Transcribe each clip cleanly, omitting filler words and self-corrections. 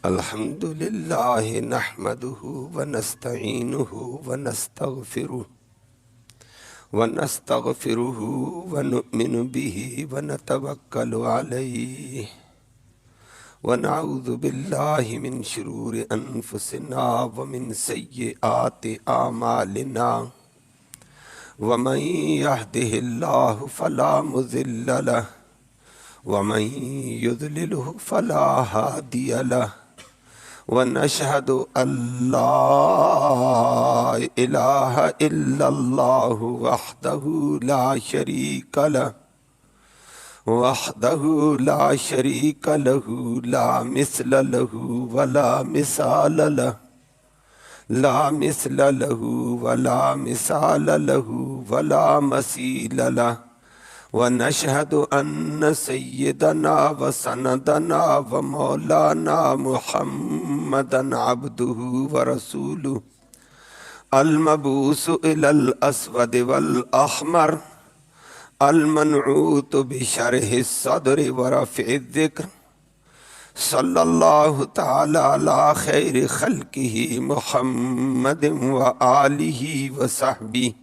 الحمد للہ نحمده ونستعینه ونستغفره ونؤمن به ونتوکل علیہ ونعوذ باللہ من شرور انفسنا ومن سیئات اعمالنا ومن يهده الله فلا مضل له ومن يضلله فلا هادي له ونشهد أن لا إله إلا الله وحده لا شريك له لا مثل له ولا مثال له ولا مثيل له ونشهد أن سيدنا وسندنا ومولانا محمدا عبده ورسوله المبعوث إلى الأسود والأحمر المنعوت بشرح الصدر ورفع الذكر صلى الله تعالى على خير خلقه محمد وآله وصحبه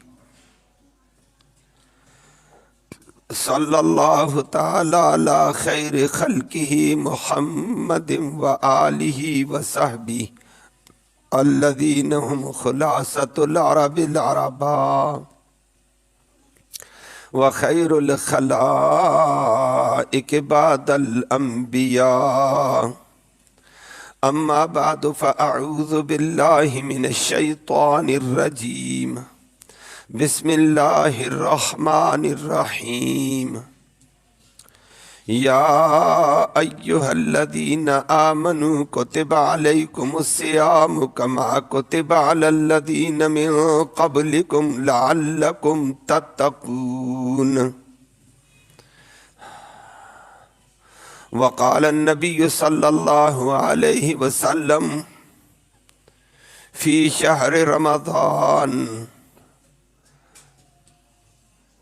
صلی اللہ تعالی علی خیر خلقہ محمد وآلہ وصحبہ الذین هم خلاصۃ العرب العرباء وخیر الخلائق بعد الانبیاء اما بعد فاعوذ باللہ من الشیطان الرجیم بسم اللہ الرحمن الرحیم یا ایہا الذین آمنوا کتب علیکم الصیام کما کتب علی الذین من قبلکم لعلکم تتقون وقال النبی صلی اللہ علیہ وسلم فی شہر رمضان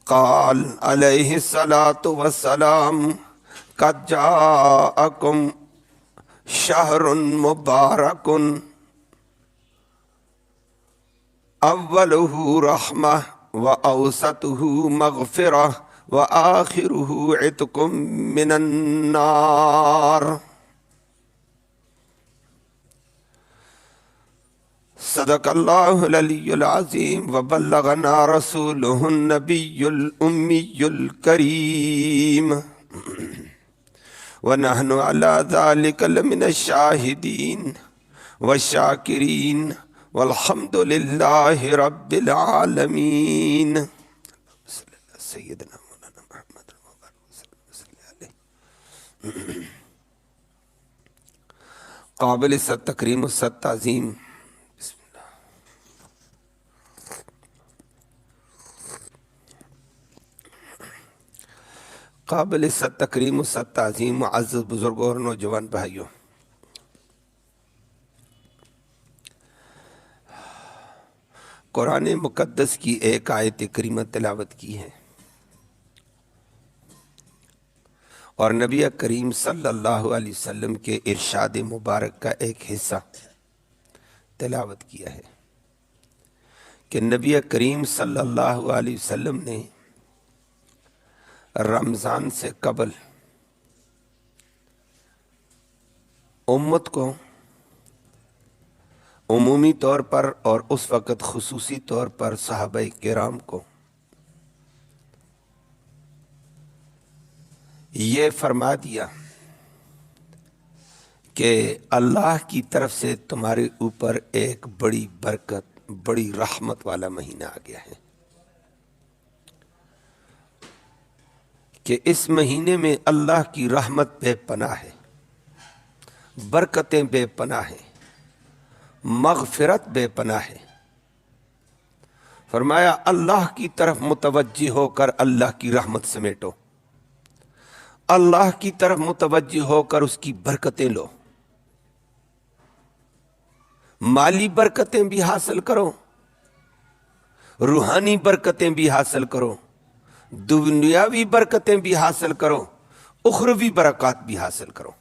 قال علیہ الصلاة والسلام قد جاءکم شہر مبارک اولہ رحمہ واوسطہ مغفرہ وآخرہ عتق من النار صدق اللہ العلی العظیم وبلغنا رسولہ النبی الامی الکریم ونحن علی ذلک لمن الشاہدین والشاکرین والحمد للہ رب العالمین سیدنا مولانا محمد صلی اللہ علیہ قابل ست تکریم و ست تعظیم قابل ست تکریم و ست تعظیم معزز بزرگوں اور نوجوان بھائیوں، قرآن مقدس کی ایک آیت کریمہ تلاوت کی ہے اور نبی کریم صلی اللہ علیہ وسلم کے ارشاد مبارک کا ایک حصہ تلاوت کیا ہے کہ نبی کریم صلی اللہ علیہ وسلم نے رمضان سے قبل امت کو عمومی طور پر اور اس وقت خصوصی طور پر صحابہ کرام کو یہ فرما دیا کہ اللہ کی طرف سے تمہارے اوپر ایک بڑی برکت، بڑی رحمت والا مہینہ آ گیا ہے کہ اس مہینے میں اللہ کی رحمت بے پناہ ہے، برکتیں بے پناہ ہیں، مغفرت بے پناہ ہے۔ فرمایا اللہ کی طرف متوجہ ہو کر اللہ کی رحمت سمیٹو، اللہ کی طرف متوجہ ہو کر اس کی برکتیں لو، مالی برکتیں بھی حاصل کرو، روحانی برکتیں بھی حاصل کرو، دنیاوی برکتیں بھی حاصل کرو، اخروی برکات بھی حاصل کرو۔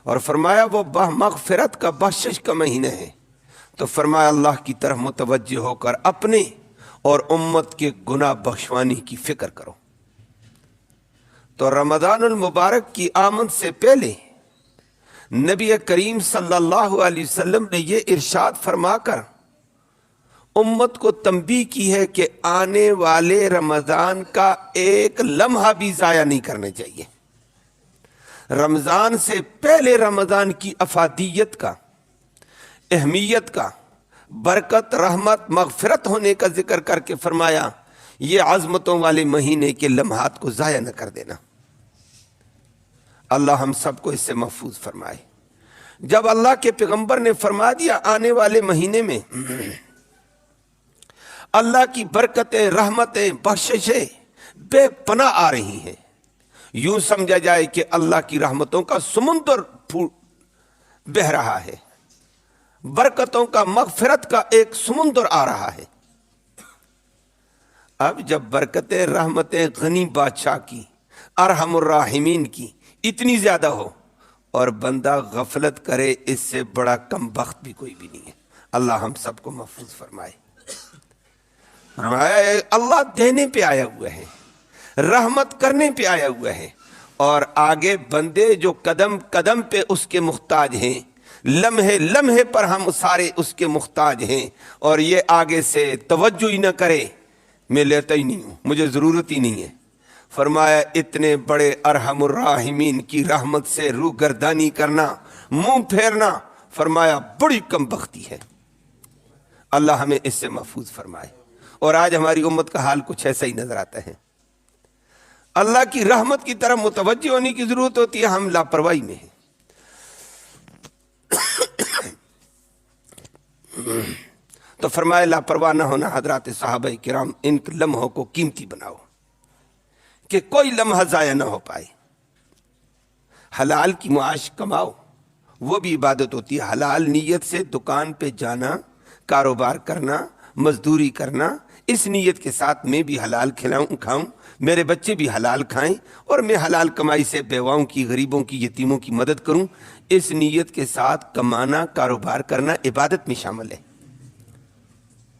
اور فرمایا وہ مغفرت کا بخشش کا مہینہ ہے، تو فرمایا اللہ کی طرف متوجہ ہو کر اپنے اور امت کے گناہ بخشوانے کی فکر کرو۔ تو رمضان المبارک کی آمد سے پہلے نبی کریم صلی اللہ علیہ وسلم نے یہ ارشاد فرما کر امت کو تنبیہ کی ہے کہ آنے والے رمضان کا ایک لمحہ بھی ضائع نہیں کرنا چاہیے۔ رمضان سے پہلے رمضان کی افادیت کا، اہمیت کا، برکت، رحمت، مغفرت ہونے کا ذکر کر کے فرمایا یہ عظمتوں والے مہینے کے لمحات کو ضائع نہ کر دینا۔ اللہ ہم سب کو اس سے محفوظ فرمائے۔ جب اللہ کے پیغمبر نے فرما دیا آنے والے مہینے میں اللہ کی برکتیں، رحمتیں، بخششیں بے پناہ آ رہی ہیں، یوں سمجھا جائے کہ اللہ کی رحمتوں کا سمندر بہہ رہا ہے، برکتوں کا، مغفرت کا ایک سمندر آ رہا ہے۔ اب جب برکتیں، رحمتیں غنی بادشاہ کی، ارحم الراحمین کی اتنی زیادہ ہو اور بندہ غفلت کرے، اس سے بڑا کم بخت بھی کوئی بھی نہیں ہے۔ اللہ ہم سب کو محفوظ فرمائے۔ اللہ دینے پہ آیا ہوا ہے، رحمت کرنے پہ آیا ہوا ہے، اور آگے بندے جو قدم قدم پہ اس کے محتاج ہیں، لمحے لمحے پر ہم سارے اس کے محتاج ہیں، اور یہ آگے سے توجہ ہی نہ کرے میں لیتا ہی نہیں ہوں، مجھے ضرورت ہی نہیں ہے۔ فرمایا اتنے بڑے ارحم الراحمین کی رحمت سے روگردانی کرنا، منہ پھیرنا، فرمایا بڑی کم بختی ہے۔ اللہ ہمیں اس سے محفوظ فرمائے۔ اور آج ہماری امت کا حال کچھ ایسا ہی نظر آتا ہے۔ اللہ کی رحمت کی طرف متوجہ ہونے کی ضرورت ہوتی ہے، ہم لاپرواہی میں ہیں۔ تو فرمایا لاپرواہ نہ ہونا حضرات صحابہ کرام، ان لمحوں کو قیمتی بناؤ کہ کوئی لمحہ ضائع نہ ہو پائے۔ حلال کی معاش کماؤ، وہ بھی عبادت ہوتی ہے۔ حلال نیت سے دکان پہ جانا، کاروبار کرنا، مزدوری کرنا، اس نیت کے ساتھ میں بھی حلال کھاؤں، میرے بچے بھی حلال کھائیں، اور میں حلال کمائی سے بیواؤں کی، غریبوں کی، یتیموں کی مدد کروں، اس نیت کے ساتھ کمانا، کاروبار کرنا عبادت میں شامل ہے۔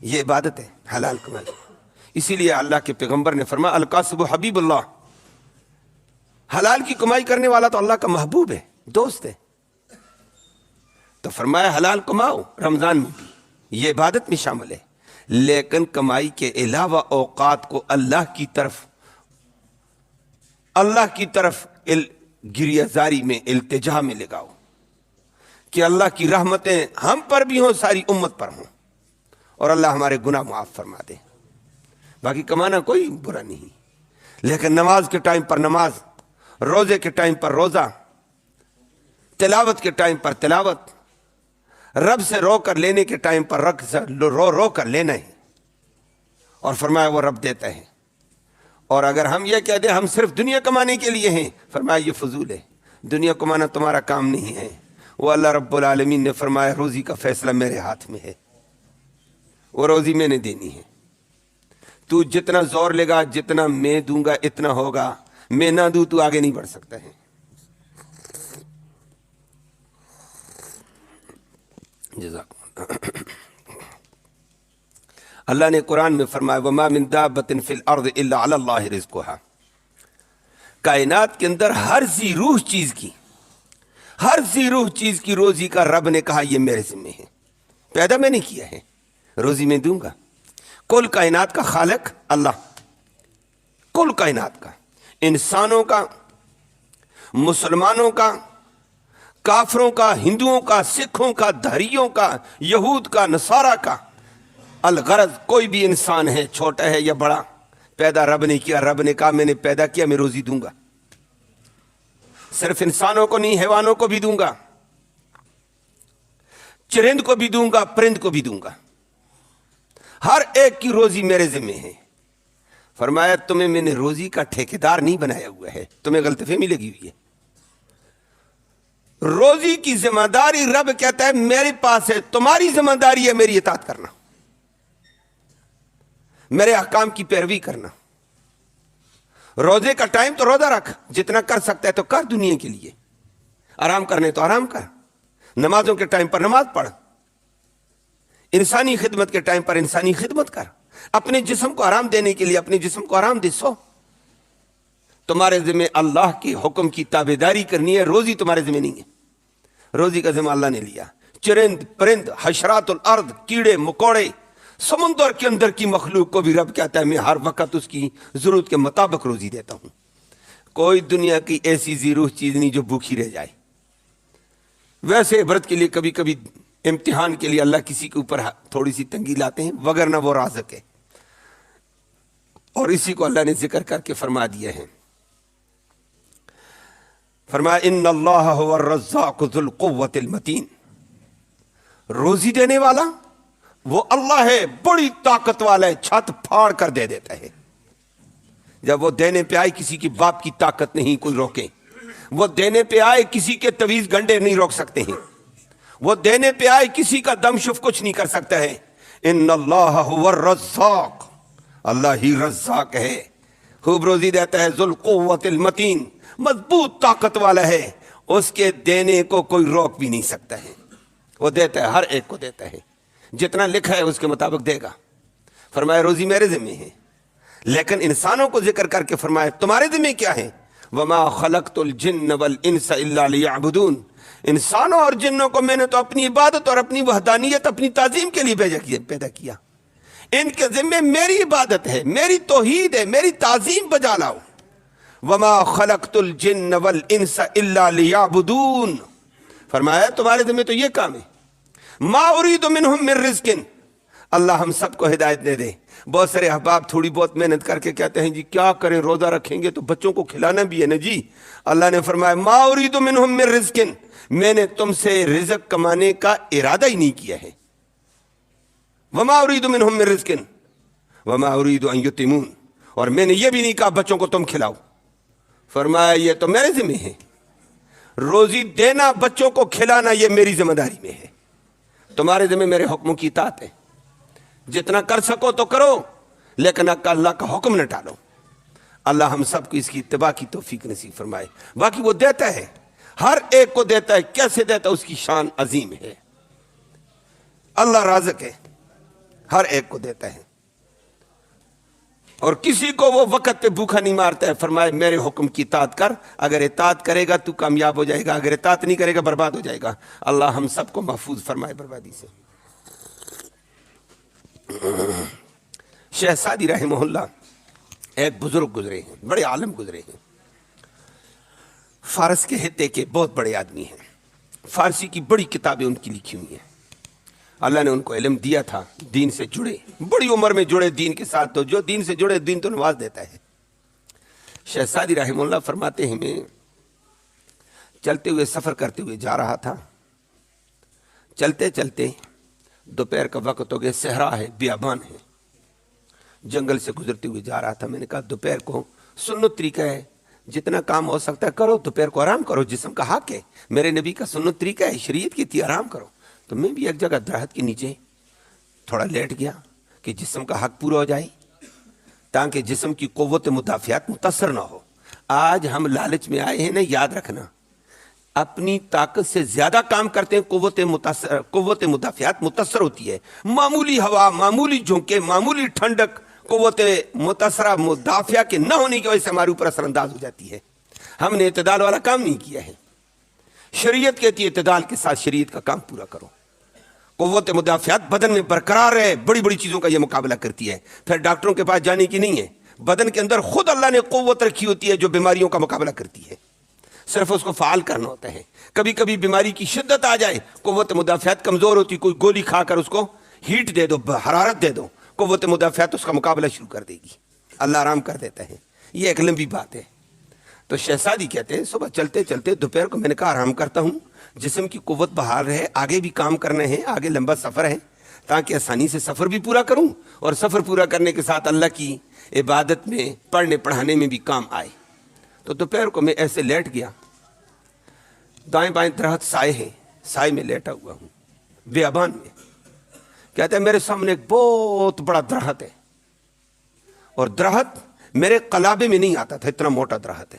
یہ عبادت ہے حلال کمائی۔ اسی لیے اللہ کے پیغمبر نے فرمایا القاسب حبیب اللہ، حلال کی کمائی کرنے والا تو اللہ کا محبوب ہے، دوست ہے۔ تو فرمایا حلال کماؤ رمضان میں بھی، یہ عبادت میں شامل ہے، لیکن کمائی کے علاوہ اوقات کو اللہ کی طرف گریہ زاری میں، التجا میں لگاؤ کہ اللہ کی رحمتیں ہم پر بھی ہوں، ساری امت پر ہوں، اور اللہ ہمارے گناہ معاف فرما دے۔ باقی کمانا کوئی برا نہیں، لیکن نماز کے ٹائم پر نماز، روزے کے ٹائم پر روزہ، تلاوت کے ٹائم پر تلاوت، رب سے رو کر لینے کے ٹائم پر رو کر لینا ہے، اور فرمایا وہ رب دیتا ہے۔ اور اگر ہم یہ کہہ دیں ہم صرف دنیا کمانے کے لیے ہیں، فرمایا یہ فضول ہے، دنیا کمانا تمہارا کام نہیں ہے۔ وہ اللہ رب العالمین نے فرمایا روزی کا فیصلہ میرے ہاتھ میں ہے، وہ روزی میں نے دینی ہے، تو جتنا زور لے گا، جتنا میں دوں گا اتنا ہوگا، میں نہ دوں تو آگے نہیں بڑھ سکتا ہے۔ جزاکم اللہ۔ اللہ نے قرآن میں فرمایا وَمَا مِن دَابَّةٍ فِي الْأَرْضِ إِلَّا عَلَى اللَّهِ رِزْقُهَا، کائنات کے اندر ہر ذی روح چیز کی روزی کا رب نے کہا یہ میرے ذمہ ہے، پیدا میں نے کیا ہے، روزی میں دوں گا۔ کل کائنات کا خالق اللہ، کل کائنات کا، انسانوں کا، مسلمانوں کا، کافروں کا، ہندوؤں کا، سکھوں کا، دھریوں کا، یہود کا، نصارہ کا، الغرض کوئی بھی انسان ہے، چھوٹا ہے یا بڑا، پیدا رب نے کیا، رب نے کہا میں نے پیدا کیا، میں روزی دوں گا۔ صرف انسانوں کو نہیں، حیوانوں کو بھی دوں گا، چرند کو بھی دوں گا، پرند کو بھی دوں گا، ہر ایک کی روزی میرے ذمہ ہے۔ فرمایا تمہیں میں نے روزی کا ٹھیکیدار نہیں بنایا ہوا ہے، تمہیں غلط فہمی لگی ہوئی ہے۔ روزی کی ذمہ داری رب کہتا ہے میرے پاس ہے، تمہاری ذمہ داری ہے میری اطاعت کرنا، میرے احکام کی پیروی کرنا۔ روزے کا ٹائم تو روزہ رکھ، جتنا کر سکتا ہے تو کر دنیا کے لیے، آرام کرنے تو آرام کر، نمازوں کے ٹائم پر نماز پڑھ، انسانی خدمت کے ٹائم پر انسانی خدمت کر، اپنے جسم کو آرام دینے کے لیے اپنے جسم کو آرام دے، سو۔ تمہارے ذمہ اللہ کی حکم کی تابعداری کرنی ہے، روزی تمہارے ذمہ نہیں ہے، روزی کا ذمہ اللہ نے لیا۔ چرند پرند، حشرات الارض، کیڑے مکوڑے، سمندر کے اندر کی مخلوق کو بھی رب کہتا ہے میں ہر وقت اس کی ضرورت کے مطابق روزی دیتا ہوں۔ کوئی دنیا کی ایسی زیروح چیز نہیں جو بھوکھی رہ جائے۔ ویسے عبرت کے لیے کبھی کبھی امتحان کے لیے اللہ کسی کے اوپر تھوڑی سی تنگی لاتے ہیں، وگرنہ وہ رازق ہے، اور اسی کو اللہ نے ذکر کر کے فرما دیا ہے۔ فرمایا ان اللہ هو الرزاق ذو القوۃ المتین، روزی دینے والا وہ اللہ ہے، بڑی طاقت والا ہے، چھت پھاڑ کر دے دیتا ہے۔ جب وہ دینے پہ آئے کسی کی باپ کی طاقت نہیں کوئی روکے، وہ دینے پہ آئے کسی کے تویز گنڈے نہیں روک سکتے ہیں، وہ دینے پہ آئے کسی کا دم شف کچھ نہیں کر سکتا ہے۔ ان اللہ هو الرزاق، اللہ ہی رزاق ہے، خوب روزی دیتا ہے، ذو القوۃ المتین، مضبوط طاقت والا ہے، اس کے دینے کو کوئی روک بھی نہیں سکتا ہے، وہ دیتا ہے، ہر ایک کو دیتا ہے، جتنا لکھا ہے اس کے مطابق دے گا۔ فرمایا روزی میرے ذمہ ہے، لیکن انسانوں کو ذکر کر کے فرمایا تمہارے ذمہ کیا ہے؟ وما خلقت الجن والانس الا لیعبدون، انسانوں اور جنوں کو میں نے تو اپنی عبادت اور اپنی وحدانیت، اپنی تعظیم کے لیے پیدا کیا، ان کے ذمہ میری عبادت ہے، میری توحید ہے، میری تعظیم بجا لاؤ۔ وما خلقت الجن والانس الا لیعبدون، فرمایا تمہارے ذمہ تو یہ کام ہے۔ ما اريد منهم من رزق، اللہ ہم سب کو ہدایت دے دے۔ بہت سارے احباب تھوڑی بہت محنت کر کے کہتے ہیں جی کیا کریں، روزہ رکھیں گے تو بچوں کو کھلانا بھی ہے نا جی۔ اللہ نے فرمایا ما اريد منهم من رزق، میں نے تم سے رزق کمانے کا ارادہ ہی نہیں کیا ہے۔ وما اريد منهم من رزق وما اريد ان يطعمون، اور میں نے یہ بھی نہیں کہا بچوں کو تم کھلاؤ۔ فرمایا یہ تو میرے ذمہ ہے، روزی دینا بچوں کو کھلانا یہ میری ذمہ داری میں ہے، تمہارے ذمہ میرے حکموں کی اطاعت ہے، جتنا کر سکو تو کرو، لیکن اللہ کا حکم نہ ٹالو۔ اللہ ہم سب کو اس کی اتباع کی توفیق نصیب فرمائے۔ باقی وہ دیتا ہے، ہر ایک کو دیتا ہے، کیسے دیتا ہے اس کی شان عظیم ہے۔ اللہ رازق ہے، ہر ایک کو دیتا ہے، اور کسی کو وہ وقت پہ بھوکا نہیں مارتا ہے۔ فرمائے میرے حکم کی اطاعت کر، اگر اطاعت کرے گا تو کامیاب ہو جائے گا، اگر اطاعت نہیں کرے گا برباد ہو جائے گا۔ اللہ ہم سب کو محفوظ فرمائے بربادی سے۔ شیخ سعدی رحمہ اللہ ایک بزرگ گزرے ہیں، بڑے عالم گزرے ہیں، فارس کے خطے کے بہت بڑے آدمی ہیں، فارسی کی بڑی کتابیں ان کی لکھی ہوئی ہیں۔ اللہ نے ان کو علم دیا تھا، دین سے جڑے، بڑی عمر میں جڑے دین کے ساتھ، تو جو دین سے جڑے دین تو نواز دیتا ہے۔ شیخ سعدی رحمہ اللہ فرماتے ہیں میں چلتے ہوئے سفر کرتے ہوئے جا رہا تھا، چلتے چلتے دوپہر کا وقت ہو گیا، صحرا ہے، بیابان ہے، جنگل سے گزرتے ہوئے جا رہا تھا۔ میں نے کہا دوپہر کو سنت طریقہ ہے، جتنا کام ہو سکتا ہے کرو، دوپہر کو آرام کرو، جسم کا حق ہے، میرے نبی کا سنت طریقہ ہے، شریعت کی تھی، آرام کرو۔ تو میں بھی ایک جگہ درخت کے نیچے تھوڑا لیٹ گیا کہ جسم کا حق پورا ہو جائے، تاکہ جسم کی قوت مدافعت متاثر نہ ہو۔ آج ہم لالچ میں آئے ہیں نا، یاد رکھنا، اپنی طاقت سے زیادہ کام کرتے ہیں، قوت مدافعت متاثر ہوتی ہے۔ معمولی ہوا، معمولی جھونکے، معمولی ٹھنڈک قوت متاثرہ مدافعہ کے نہ ہونے کی وجہ سے ہمارے اوپر اثر انداز ہو جاتی ہے۔ ہم نے اعتدال والا کام نہیں کیا ہے۔ شریعت کہتی ہے اعتدال کے ساتھ شریعت کا کام پورا کرو۔ قوت مدافعت بدن میں برقرار ہے، بڑی بڑی چیزوں کا یہ مقابلہ کرتی ہے، پھر ڈاکٹروں کے پاس جانے کی نہیں ہے۔ بدن کے اندر خود اللہ نے قوت رکھی ہوتی ہے جو بیماریوں کا مقابلہ کرتی ہے، صرف اس کو فعال کرنا ہوتا ہے۔ کبھی کبھی بیماری کی شدت آ جائے، قوت مدافعت کمزور ہوتی، کوئی گولی کھا کر اس کو ہیٹ دے دو، حرارت دے دو، قوت مدافعت اس کا مقابلہ شروع کر دے گی، اللہ آرام کر دیتا ہے۔ یہ ایک لمبی بات ہے۔ تو شیخ سعدی کہتے ہیں صبح چلتے چلتے دوپہر کو میں نے کہا آرام کرتا ہوں، جسم کی قوت بحال رہے، آگے بھی کام کرنے ہیں، آگے لمبا سفر ہے، تاکہ آسانی سے سفر بھی پورا کروں، اور سفر پورا کرنے کے ساتھ اللہ کی عبادت میں، پڑھنے پڑھانے میں بھی کام آئے۔ تو دوپہر کو میں ایسے لیٹ گیا، دائیں بائیں درخت سائے ہیں، سائے میں لیٹا ہوا ہوں بیابان میں۔ کہتے ہیں میرے سامنے ایک بہت بڑا درخت ہے، اور درخت میرے قلابے میں نہیں آتا تھا، اتنا موٹا درخت ہے،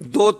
2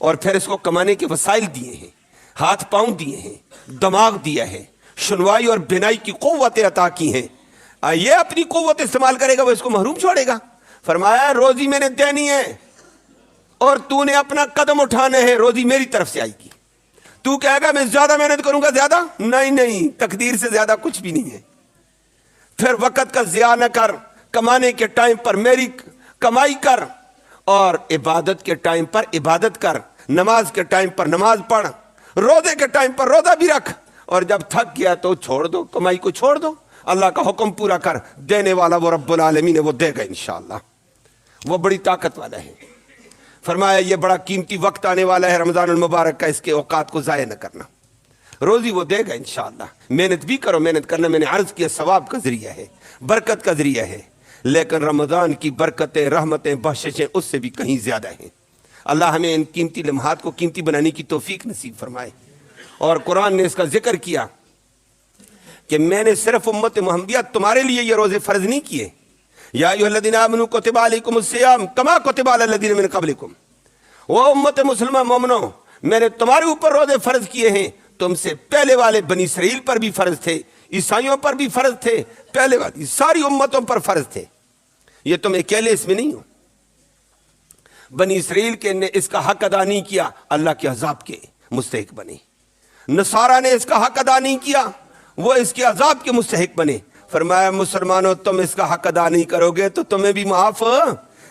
اور پھر اس کو کمانے کے وسائل دیے ہیں، ہاتھ پاؤں دیے ہیں، دماغ دیا ہے، سنوائی اور بینائی کی قوتیں عطا کی ہیں، یہ اپنی قوت استعمال کرے گا وہ اس کو محروم چھوڑے گا؟ فرمایا روزی میں نے دینی ہے اور تو نے اپنا قدم اٹھانا ہے، روزی میری طرف سے آئے گی۔ تو کہے گا میں زیادہ محنت کروں گا، زیادہ نہیں، تقدیر سے زیادہ کچھ بھی نہیں ہے۔ پھر وقت کا ضیاع نہ کر، کمانے کے ٹائم پر میری کمائی کر اور عبادت کے ٹائم پر عبادت کر، نماز کے ٹائم پر نماز پڑھ، روزے کے ٹائم پر روزہ بھی رکھ، اور جب تھک گیا تو چھوڑ دو، کمائی کو چھوڑ دو، اللہ کا حکم پورا کر، دینے والا وہ رب العالمین ہے، وہ دے گا انشاءاللہ، وہ بڑی طاقت والا ہے۔ فرمایا یہ بڑا قیمتی وقت آنے والا ہے رمضان المبارک کا، اس کے اوقات کو ضائع نہ کرنا، روزی وہ دے گا انشاءاللہ، محنت بھی کرو، محنت کرنا میں نے عرض کیا ثواب کا ذریعہ ہے، برکت کا ذریعہ ہے، لیکن رمضان کی برکتیں، رحمتیں، بخششیں اس سے بھی کہیں زیادہ ہیں۔ اللہ ہمیں ان قیمتی لمحات کو قیمتی بنانے کی توفیق نصیب فرمائے۔ اور قرآن نے اس کا ذکر کیا کہ میں نے صرف امت محمدیہ تمہارے لیے یہ روزے فرض نہیں کیے، یا ایھا الذین آمنوا کتب علیکم الصیام کما کتب علی الذین من قبلکم، وہ امت مسلمہ مومنو میں نے تمہارے اوپر روزے فرض کیے ہیں، تم سے پہلے والے بنی اسرائیل پر بھی فرض تھے، عیسائیوں پر بھی فرض تھے، پہلے والی ساری امتوں پر فرض تھے، یہ تم اکیلے اس میں نہیں ہو۔ بنی اسرائیل کے نے اس کا حق ادا نہیں کیا، اللہ کے عذاب کے مستحق بنے۔ نصارہ نے اس کا حق ادا نہیں کیا، وہ اس کے عذاب کے مستحق بنے۔ فرمایا مسلمانوں تم اس کا حق ادا نہیں کرو گے تو تمہیں بھی معاف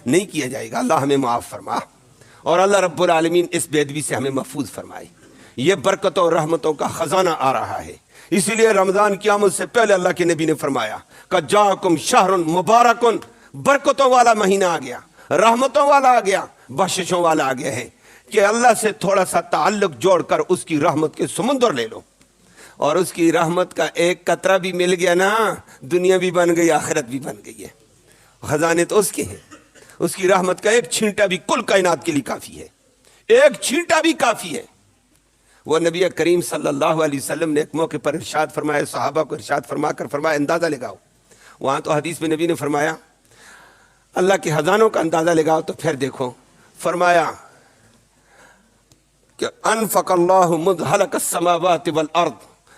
نہیں کیا جائے گا، اللہ ہمیں معاف فرما، اور اللہ رب العالمین اس بے ادبی سے ہمیں محفوظ فرمائے۔ یہ برکتوں اور رحمتوں کا خزانہ آ رہا ہے، اسی لیے رمضان کی آمد سے پہلے اللہ کے نبی نے فرمایا کہ جاءکم شہر مبارک، برکتوں والا مہینہ آ گیا، رحمتوں والا آ گیا، بخششوں والا آ گیا ہے، کہ اللہ سے تھوڑا سا تعلق جوڑ کر اس کی رحمت کے سمندر لے لو، اور اس کی رحمت کا ایک قطرہ بھی مل گیا نا، دنیا بھی بن گئی، آخرت بھی بن گئی ہے۔ خزانے تو اس کے ہیں، اس کی رحمت کا ایک چھینٹا بھی کل کائنات کے لیے کافی ہے، ایک چھینٹا بھی کافی ہے۔ وہ نبی کریم صلی اللہ علیہ وسلم نے ایک موقع پر ارشاد فرمایا، صحابہ کو ارشاد فرما کر فرمایا اندازہ لگاؤ، وہاں تو حدیث میں نبی نے فرمایا اللہ کے خزانوں کا اندازہ لگاؤ، تو پھر دیکھو فرمایا کہ انفق اللہ مذ خلق السماوات والارض،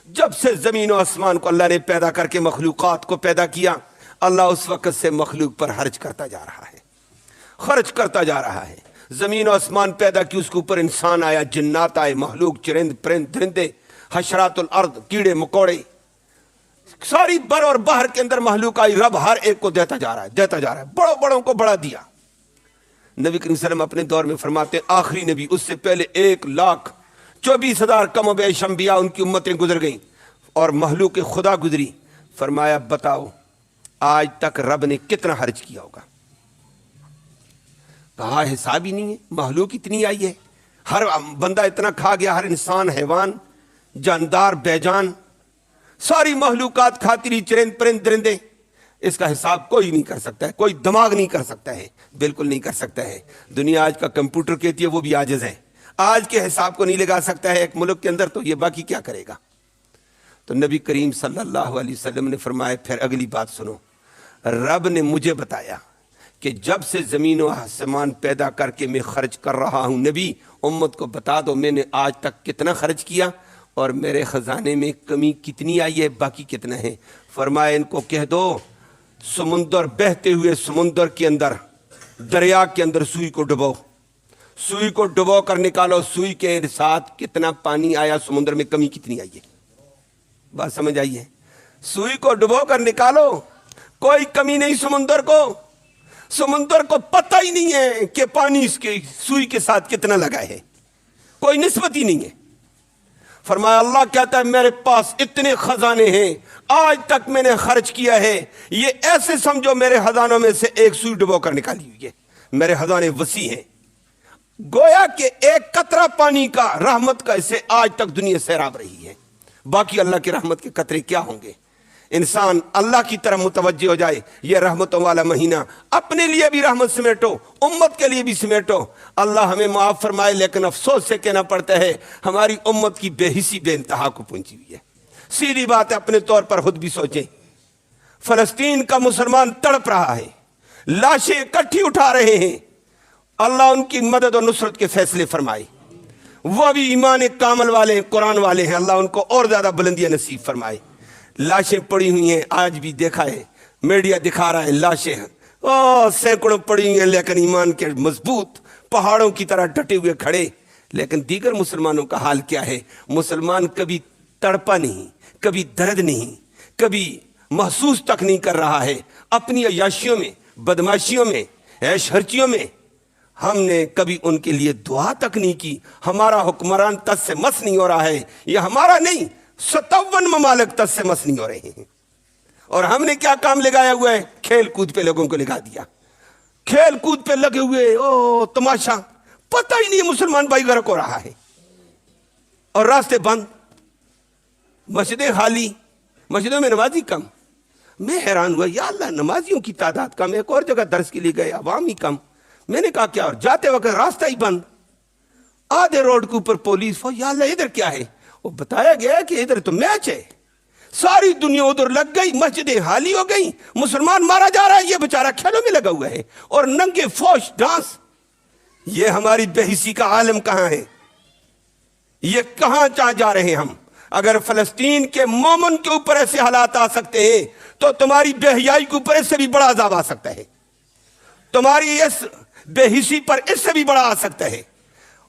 جب سے زمین و آسمان کو اللہ نے پیدا کر کے مخلوقات کو پیدا کیا، اللہ اس وقت سے مخلوق پر خرچ کرتا جا رہا ہے، خرچ کرتا جا رہا ہے۔ زمین و آسمان پیدا کی، اس کے اوپر انسان آیا، جنات آئے، مخلوق، چرند پرند درندے، حشرات الارض، کیڑے مکوڑے، ساری بر اور بحر کے اندر مخلوق آئی، رب ہر ایک کو دیتا جا رہا ہے، دیتا جا رہا ہے، بڑوں بڑوں کو بڑا دیا۔ نبی کریم صلی اللہ علیہ وسلم اپنے دور میں فرماتے ہیں آخری نبی، اس سے پہلے 1,24,000 کم و بیش انبیاء ان کی امتیں گزر گئیں اور مخلوق خدا گزری، فرمایا بتاؤ آج تک رب نے کتنا خرچ کیا ہوگا؟ کہا حساب ہی نہیں ہے، مخلوق اتنی آئی ہے، ہر بندہ اتنا کھا گیا، ہر انسان، حیوان، جاندار، بے جان، ساری مخلوقات کھاتی رہی، چرند پرند درندے، اس کا حساب کوئی نہیں کر سکتا ہے، کوئی دماغ نہیں کر سکتا ہے، بالکل نہیں کر سکتا ہے۔ دنیا آج کا کمپیوٹر کہتی ہے وہ بھی عاجز ہے، آج کے حساب کو نہیں لگا سکتا ہے ایک ملک کے اندر، تو یہ باقی کیا کرے گا؟ تو نبی کریم صلی اللہ علیہ وسلم نے فرمایا پھر اگلی بات سنو، رب نے مجھے بتایا کہ جب سے زمین و آسمان پیدا کر کے میں خرچ کر رہا ہوں، نبی امت کو بتا دو میں نے آج تک کتنا خرچ کیا اور میرے خزانے میں کمی کتنی آئی ہے، باقی کتنا ہے؟ فرمایا ان کو کہہ دو سمندر، بہتے ہوئے سمندر کے اندر، دریا کے اندر سوئی کو ڈبو، سوئی کو ڈبو کر نکالو، سوئی کے ساتھ کتنا پانی آیا، سمندر میں کمی کتنی آئی ہے، بات سمجھ آئی ہے؟ سوئی کو ڈبو کر نکالو، کوئی کمی نہیں سمندر کو، سمندر کو پتہ ہی نہیں ہے کہ پانی اس کے سوئی کے ساتھ کتنا لگا ہے، کوئی نسبت ہی نہیں ہے۔ فرمایا اللہ کہتا ہے میرے پاس اتنے خزانے ہیں، آج تک میں نے خرچ کیا ہے، یہ ایسے سمجھو میرے خزانوں میں سے ایک سوئی ڈبو کر نکالی ہوئی ہے، میرے خزانے وسیع ہیں، گویا کہ ایک قطرہ پانی کا رحمت کا اسے آج تک دنیا سیراب رہی ہے۔ باقی اللہ کی رحمت کے قطرے کیا ہوں گے؟ انسان اللہ کی طرف متوجہ ہو جائے، یہ رحمتوں والا مہینہ اپنے لیے بھی رحمت سمیٹو، امت کے لیے بھی سمیٹو، اللہ ہمیں معاف فرمائے۔ لیکن افسوس سے کہنا پڑتا ہے ہماری امت کی بے حسی بے انتہا کو پہنچی ہوئی ہے۔ سیدھی بات ہے، اپنے طور پر خود بھی سوچیں، فلسطین کا مسلمان تڑپ رہا ہے، لاشیں اکٹھی اٹھا رہے ہیں، اللہ ان کی مدد اور نصرت کے فیصلے فرمائے، وہ بھی ایمان کامل والے ہیں، قرآن والے ہیں، اللہ ان کو اور زیادہ بلندیاں نصیب فرمائے۔ لاشیں پڑی ہوئی ہیں، آج بھی دیکھا ہے میڈیا دکھا رہا ہے، لاشیں سینکڑوں پڑی ہوئی ہیں، لیکن ایمان کے مضبوط پہاڑوں کی طرح ڈٹے ہوئے کھڑے۔ لیکن دیگر مسلمانوں کا حال کیا ہے؟ مسلمان کبھی تڑپا نہیں، کبھی درد نہیں، کبھی محسوس تک نہیں کر رہا ہے اپنی عیاشیوں میں، بدماشیوں میں، عیش خرچیوں میں۔ ہم نے کبھی ان کے لیے دعا تک نہیں کی۔ ہمارا حکمران تس سے مس نہیں ہو رہا ہے، یہ ہمارا نہیں، 57 ممالک تس سے مس نہیں ہو رہے ہیں، اور ہم نے کیا کام لگایا ہوا ہے؟ کھیل کود پہ لوگوں کو لگا دیا، کھیل کود پہ لگے ہوئے، تماشا، پتہ ہی نہیں مسلمان بھائی غرق ہو رہا ہے، اور راستے بند، مسجدیں خالی، مسجدوں میں نمازی کم۔ میں حیران ہوا، یا اللہ نمازیوں کی تعداد کم، ایک اور جگہ درس کے لیے گئے، عوام ہی کم۔ میں نے کہا کیا؟ اور جاتے وقت راستہ ہی بند، آدھے روڈ کے اوپر پولیس، یا اللہ ادھر کیا ہے؟ وہ بتایا گیا کہ ادھر تو میچ ہے، ساری دنیا ادھر لگ گئی، مسجدیں خالی ہو گئی، مسلمان مارا جا رہا ہے، یہ بیچارہ کھیلوں میں لگا ہوا ہے، اور ننگے فوش ڈانس۔ یہ ہماری بے حسی کا عالم کہاں ہے؟ یہ کہاں جا رہے ہیں ہم؟ اگر فلسطین کے مومن کے اوپر ایسے حالات آ سکتے ہیں تو تمہاری بے حیائی کے اوپر اس سے بھی بڑا عذاب آ سکتا ہے، تمہاری اس بے حسی پر اس سے بھی بڑا آ سکتا ہے۔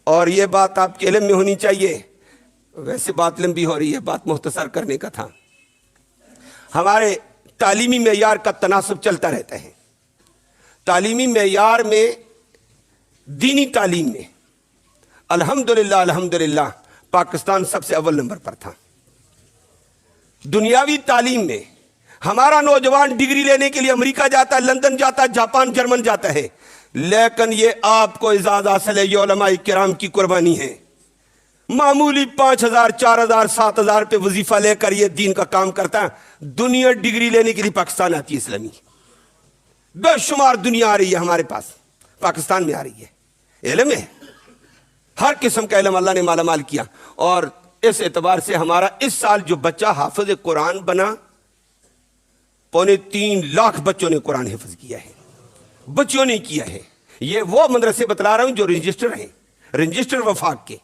اور یہ بات آپ کے علم میں ہونی چاہیے۔ ویسے بات لمبی ہو رہی ہے، بات مختصر کرنے کا تھا۔ ہمارے تعلیمی معیار کا تناسب چلتا رہتا ہے۔ تعلیمی معیار میں، دینی تعلیم میں الحمدللہ پاکستان سب سے اول نمبر پر تھا۔ دنیاوی تعلیم میں ہمارا نوجوان ڈگری لینے کے لیے امریکہ جاتا ہے، لندن جاتا ہے، جاپان، جرمن جاتا ہے، لیکن یہ آپ کو اعزاز حاصل ہے، یہ علماء کرام کی قربانی ہے۔ معمولی 5,000 4,000 7,000 پہ وظیفہ لے کر یہ دین کا کام کرتا ہے۔ دنیا ڈگری لینے کے لیے پاکستان آتی ہے، اسلامی بے شمار دنیا آ رہی ہے ہمارے پاس، پاکستان میں آ رہی ہے۔ علم ہے، ہر قسم کا علم اللہ نے مالا مال کیا، اور اس اعتبار سے ہمارا اس سال جو بچہ حافظ قرآن بنا، 3.25 لاکھ بچوں نے قرآن حفظ کیا ہے، بچوں نے کیا ہے۔ یہ وہ مدرسے بتلا رہا ہوں جو رجسٹر ہیں، رجسٹر وفاق کے،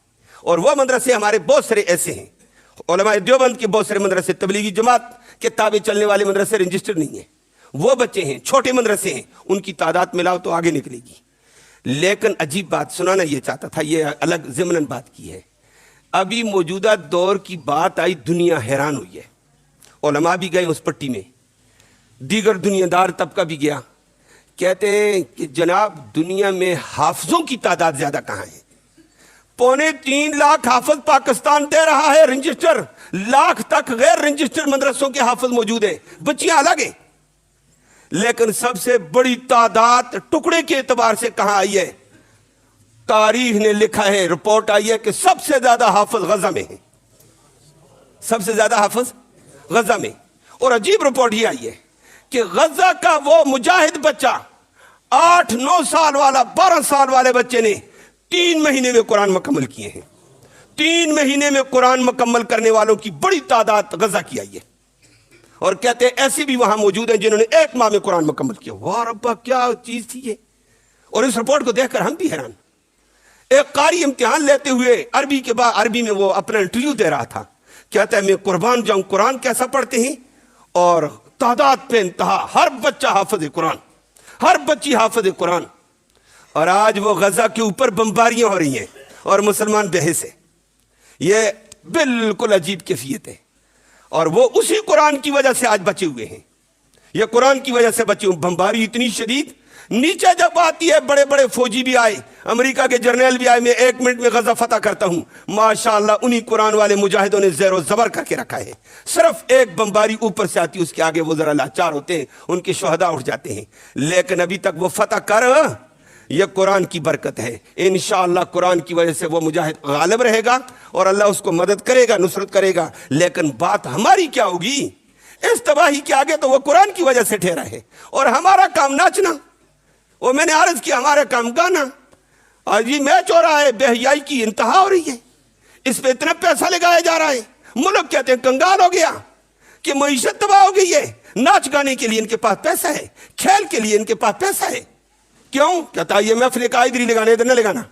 اور وہ مدرسے ہمارے بہت سارے ایسے ہیں، علماء دیوبند کے بہت سارے مدرسے، تبلیغی جماعت کے تابع چلنے والے مدرسے رجسٹر نہیں ہیں، وہ بچے ہیں، چھوٹے مدرسے ہیں، ان کی تعداد ملاؤ تو آگے نکلے گی۔ لیکن عجیب بات سنانا یہ چاہتا تھا، یہ الگ ضمناً بات کی ہے۔ ابھی موجودہ دور کی بات آئی، دنیا حیران ہوئی ہے، علماء بھی گئے اس پٹی میں، دیگر دنیا دار طبقہ بھی گیا، کہتے ہیں کہ جناب دنیا میں حافظوں کی تعداد زیادہ کہاں ہے؟ 3.25 لاکھ حافظ پاکستان دے رہا ہے، رجسٹر لاکھ تک غیر رجسٹر مدرسوں کے حافظ موجود ہیں، بچیاں الگ ہیں، لیکن سب سے بڑی تعداد ٹکڑے کے اعتبار سے کہاں آئی ہے؟ تاریخ نے لکھا ہے، رپورٹ آئی ہے کہ سب سے زیادہ حافظ غزہ میں ہیں، سب سے زیادہ حافظ غزہ میں۔ اور عجیب رپورٹ یہ آئی ہے کہ غزہ کا وہ مجاہد بچہ، 8-9 سال والا، 12 سال والے بچے نے 3 مہینے میں قرآن مکمل کیے ہیں۔ 3 مہینے میں قرآن مکمل کرنے والوں کی بڑی تعداد غزہ کی آئی ہے، اور کہتے ہیں ایسے بھی وہاں موجود ہیں جنہوں نے 1 ماہ میں قرآن مکمل کیا۔ واہ ربا، کیا چیز تھی یہ! اور اس رپورٹ کو دیکھ کر ہم بھی حیران۔ ایک قاری امتحان لیتے ہوئے عربی کے بعد عربی میں وہ اپنا انٹرویو دے رہا تھا، کہتا ہے میں قربان جاؤں، قرآن کیسا پڑھتے ہیں؟ اور تعداد پہ انتہا، ہر بچہ حافظ قرآن، ہر بچی حافظ قرآن۔ اور آج وہ غزہ کے اوپر بمباریاں ہو رہی ہیں اور مسلمان بے حس ہیں۔ یہ بالکل عجیب کیفیت ہے، اور وہ اسی قرآن کی وجہ سے آج بچے ہوئے ہیں، یہ قرآن کی وجہ سے بچے ہوئے۔ بمباری اتنی شدید، نیچے جب آتی ہے بڑے بڑے فوجی بھی آئے، امریکہ کے جرنیل بھی آئے، میں 1 منٹ میں غزہ فتح کرتا ہوں، ماشاءاللہ انہی قرآن والے مجاہدوں نے زیر و زبر کر کے رکھا ہے۔ صرف ایک بمباری اوپر سے آتی، اس کے آگے وہ ذرا لاچار ہوتے ہیں، ان کے شہداء اٹھ جاتے ہیں، لیکن ابھی تک وہ فتح کر، یہ قرآن کی برکت ہے۔ انشاءاللہ قرآن کی وجہ سے وہ مجاہد غالب رہے گا، اور اللہ اس کو مدد کرے گا، نصرت کرے گا۔ لیکن بات ہماری کیا ہوگی اس تباہی کے آگے؟ تو وہ قرآن کی وجہ سے ٹھہرا ہے، اور ہمارا کام ناچنا، وہ میں نے عرض کیا ہمارا کام گانا۔ آج یہ میچ ہو رہا ہے، بے حیائی کی انتہا ہو رہی ہے، اس پہ اتنا پیسہ لگایا جا رہا ہے، ملک کہتے ہیں کنگال ہو گیا کہ معیشت تباہ ہو گئی ہے۔ ناچ گانے کے لیے ان کے پاس پیسہ ہے، کھیل کے لیے ان کے پاس پیسہ ہے، کیوں؟ کہتا ہے یہ محفل کا ادھر ہی لگانا، ادھر نہ لگانا،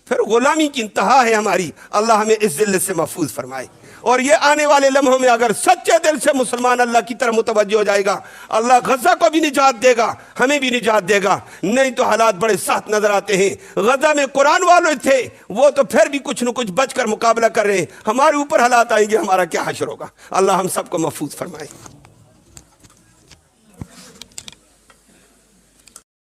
پھر غلامی کی انتہا ہے ہماری. اللہ ہمیں اس ذلت سے محفوظ فرمائے. اور یہ آنے والے لمحوں میں اگر سچے دل سے مسلمان اللہ کی طرف متوجہ ہو جائے گا، اللہ غزہ کو بھی نجات دے گا، ہمیں بھی نجات دے گا. نہیں تو حالات بڑے سخت نظر آتے ہیں. غزہ میں قرآن والے تھے، وہ تو پھر بھی کچھ نہ کچھ بچ کر مقابلہ کر رہے ہیں. ہمارے اوپر حالات آئیں گے، ہمارا کیا حشر ہوگا. اللہ ہم سب کو محفوظ فرمائے.